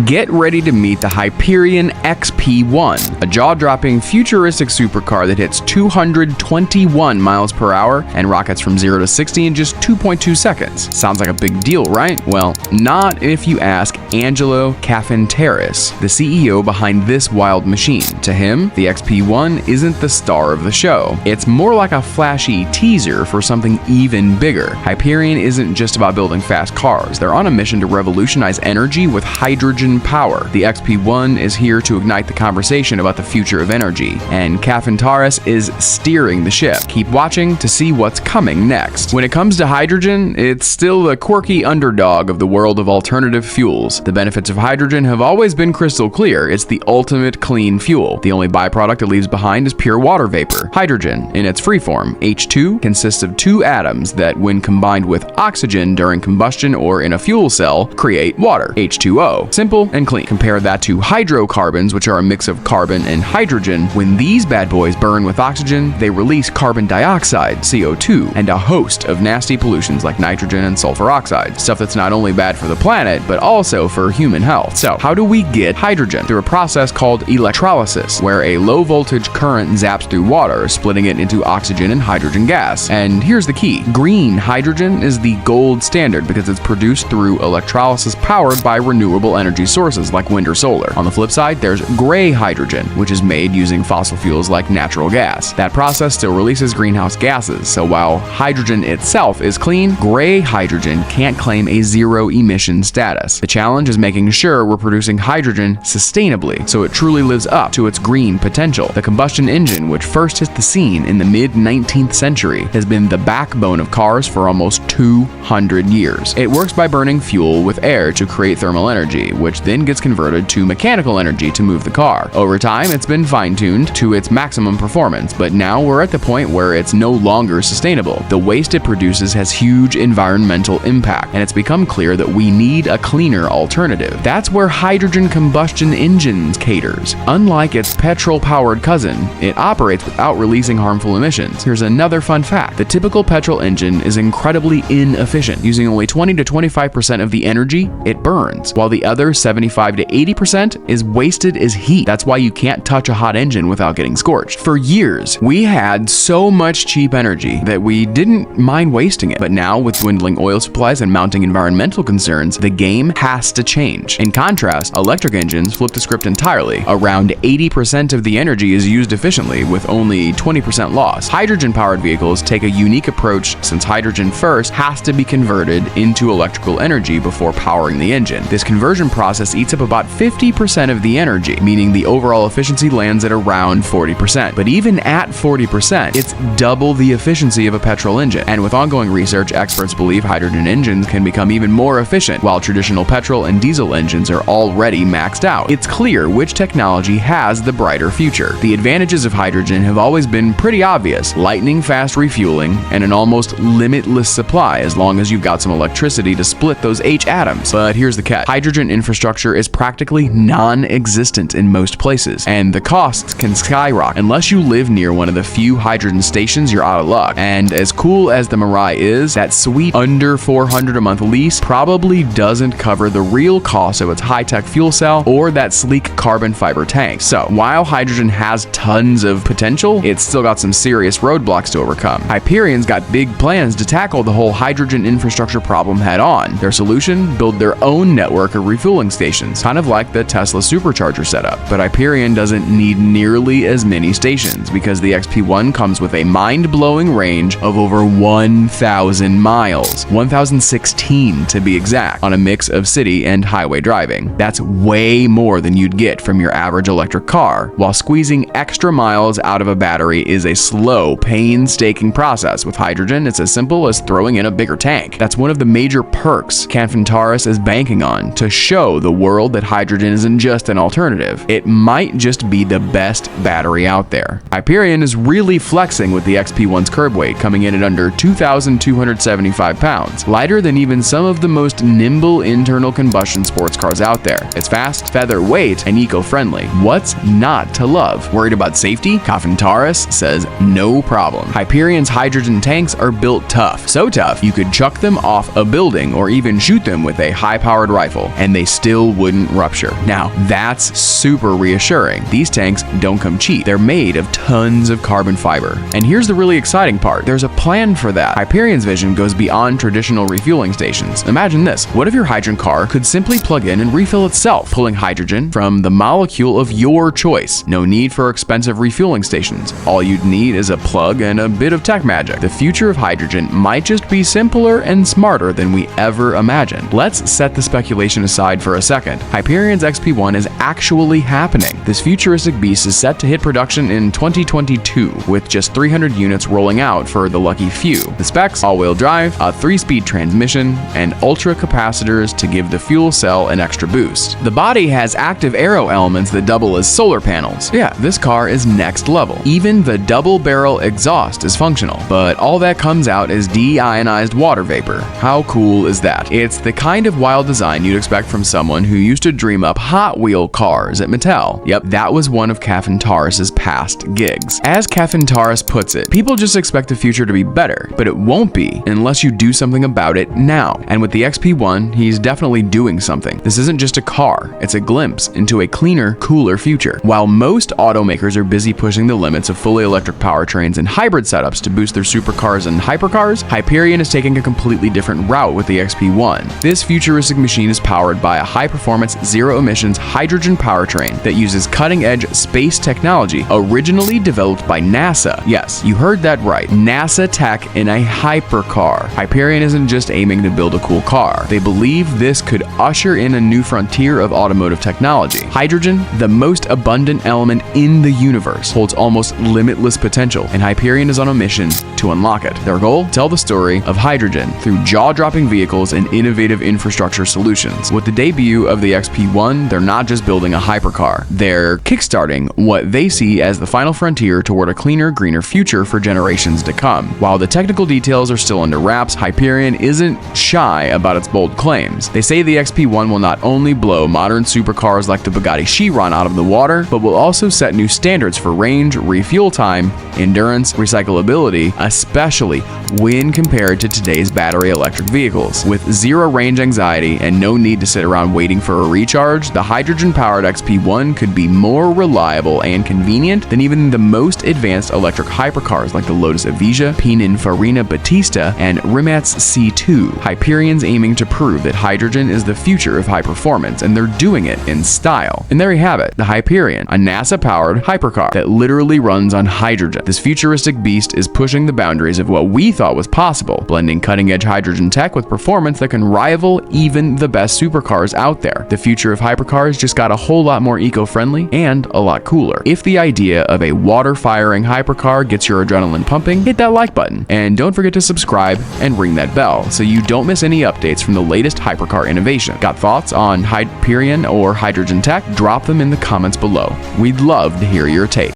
Get ready to meet the Hyperion XP-1, a jaw-dropping futuristic supercar that hits 221 miles per hour and rockets from 0 to 60 in just 2.2 seconds. Sounds like a big deal, right? Well, not if you ask Angelo Cafinteris, the CEO behind this wild machine. To him, the XP-1 isn't the star of the show. It's more like a flashy teaser for something even bigger. Hyperion isn't just about building fast cars. They're on a mission to revolutionize energy with hydrogen power. The XP-1 is here to ignite the conversation about the future of energy, and Cafinteris is steering the ship. Keep watching to see what's coming next. When it comes to hydrogen, it's still the quirky underdog of the world of alternative fuels. The benefits of hydrogen have always been crystal clear. It's the ultimate clean fuel. The only byproduct it leaves behind is pure water vapor. Hydrogen, in its free form, H2, consists of two atoms that, when combined with oxygen during combustion or in a fuel cell, create water, H2O. Simple and clean. Compare that to hydrocarbons, which are a mix of carbon and hydrogen. When these bad boys burn with oxygen, they release carbon dioxide, CO2, and a host of nasty pollutions like nitrogen and sulfur oxide. Stuff that's not only bad for the planet, but also for human health. So, how do we get hydrogen? Through a process called electrolysis, where a low voltage current zaps through water, splitting it into oxygen and hydrogen gas. And here's the key. Green hydrogen is the gold standard because it's produced through electrolysis powered by renewable energy sources like wind or solar. On the flip side, there's gray hydrogen, which is made using fossil fuels like natural gas. That process still releases greenhouse gases, so while hydrogen itself is clean, gray hydrogen can't claim a zero emission status. The challenge is making sure we're producing hydrogen sustainably, so it truly lives up to its green potential. The combustion engine, which first hit the scene in the mid-19th century, has been the backbone of cars for almost 200 years. It works by burning fuel with air to create thermal energy, which then gets converted to mechanical energy to move the car. Over time, it's been fine-tuned to its maximum performance, but now we're at the point where it's no longer sustainable. The waste it produces has huge environmental impact, and it's become clear that we need a cleaner alternative. That's where hydrogen combustion engines caters. Unlike its petrol-powered cousin, it operates without releasing harmful emissions. Here's another fun fact. The typical petrol engine is incredibly inefficient, using only 20 to 25% of the energy it burns, while the other 75 to 80% is wasted as heat. That's why you can't touch a hot engine without getting scorched. For years, we had so much cheap energy that we didn't mind wasting it. But now, with dwindling oil supplies and mounting environmental concerns, the game has to change. In contrast, electric engines flip the script entirely. Around 80% of the energy is used efficiently, with only 20% loss. Hydrogen-powered vehicles take a unique approach, since hydrogen first has to be converted into electrical energy before powering the engine. This conversion process eats up about 50% of the energy, meaning the overall efficiency lands at around 40%. But even at 40%, it's double the efficiency of a petrol engine. And with ongoing research, experts believe hydrogen engines can become even more efficient, while traditional petrol and diesel engines are already maxed out. It's clear which technology has the brighter future. The advantages of hydrogen have always been pretty obvious: lightning-fast refueling and an almost limitless supply as long as you've got some electricity to split those H atoms. But here's the catch. Hydrogen infrastructure is practically non-existent in most places, and the costs can skyrocket. Unless you live near one of the few hydrogen stations, you're out of luck. And as cool as the Mirai is, that sweet under $400 a month lease probably doesn't cover the real cost of its high-tech fuel cell or that sleek carbon fiber tank. So while hydrogen has tons of potential, it's still got some serious roadblocks to overcome. Hyperion's got big plans to tackle the whole hydrogen infrastructure problem head on. Their solution? Build their own network of refueling stations, kind of like the Tesla supercharger setup. But Hyperion doesn't need nearly as many stations because the XP-1 comes with a mind-blowing range of over 1,000 miles, 1,016 to be exact, on a mix of city and highway driving. That's way more than you'd get from your average electric car. While squeezing extra miles out of a battery is a slow, painstaking process, with hydrogen it's as simple as throwing in a bigger tank. That's one of the major perks Cafinteris is banking on, to show the world that hydrogen isn't just an alternative. It might just be the best battery out there. Hyperion is really flexing with the XP-1's curb weight, coming in at under 2,275 pounds, lighter than even some of the most nimble internal combustion sports cars out there. It's fast, featherweight, and eco-friendly. What's not to love? Worried about safety? Cafinteris says no problem. Hyperion's hydrogen tanks are built tough. So tough, you could chuck them off a building or even shoot them with a high-powered rifle, and they still still wouldn't rupture. Now, that's super reassuring. These tanks don't come cheap. They're made of tons of carbon fiber. And here's the really exciting part. There's a plan for that. Hyperion's vision goes beyond traditional refueling stations. Imagine this. What if your hydrogen car could simply plug in and refill itself, pulling hydrogen from the molecule of your choice? No need for expensive refueling stations. All you'd need is a plug and a bit of tech magic. The future of hydrogen might just be simpler and smarter than we ever imagined. Let's set the speculation aside for a second. Hyperion's XP-1 is actually happening. This futuristic beast is set to hit production in 2022, with just 300 units rolling out for the lucky few. The specs: all-wheel drive, a 3-speed transmission, and ultra capacitors to give the fuel cell an extra boost. The body has active aero elements that double as solar panels. Yeah, this car is next level. Even the double barrel exhaust is functional, but all that comes out is deionized water vapor. How cool is that? It's the kind of wild design you'd expect from someone who used to dream up Hot Wheel cars at Mattel. Yep, that was one of Kefin Taurus's past gigs. As Kefin Taurus puts it, people just expect the future to be better, but it won't be unless you do something about it now. And with the XP-1, he's definitely doing something. This isn't just a car, it's a glimpse into a cleaner, cooler future. While most automakers are busy pushing the limits of fully electric powertrains and hybrid setups to boost their supercars and hypercars, Hyperion is taking a completely different route with the XP-1. This futuristic machine is powered by a high-performance, zero-emissions hydrogen powertrain that uses cutting-edge space technology originally developed by NASA. Yes, you heard that right. NASA tech in a hypercar. Hyperion isn't just aiming to build a cool car. They believe this could usher in a new frontier of automotive technology. Hydrogen, the most abundant element in the universe, holds almost limitless potential, and Hyperion is on a mission to unlock it. Their goal? Tell the story of hydrogen through jaw-dropping vehicles and innovative infrastructure solutions. With the debut of the XP-1, they're not just building a hypercar. They're kickstarting what they see as the final frontier toward a cleaner, greener future for generations to come. While the technical details are still under wraps, Hyperion isn't shy about its bold claims. They say the XP-1 will not only blow modern supercars like the Bugatti Chiron out of the water, but will also set new standards for range, refuel time, endurance, recyclability, especially when compared to today's battery electric vehicles. With zero range anxiety and no need to sit around waiting for a recharge, the hydrogen-powered XP-1 could be more reliable and convenient than even the most advanced electric hypercars like the Lotus Evija, Pininfarina Battista, and Rimac C2. Hyperion's aiming to prove that hydrogen is the future of high performance, and they're doing it in style. And there you have it, the Hyperion, a NASA-powered hypercar that literally runs on hydrogen. This futuristic beast is pushing the boundaries of what we thought was possible, blending cutting-edge hydrogen tech with performance that can rival even the best supercars out there. The future of hypercars just got a whole lot more eco-friendly and a lot cooler. If the idea of a water-firing hypercar gets your adrenaline pumping, hit that like button, and don't forget to subscribe and ring that bell so you don't miss any updates from the latest hypercar innovation. Got thoughts on Hyperion or hydrogen tech? Drop them in the comments below. We'd love to hear your take.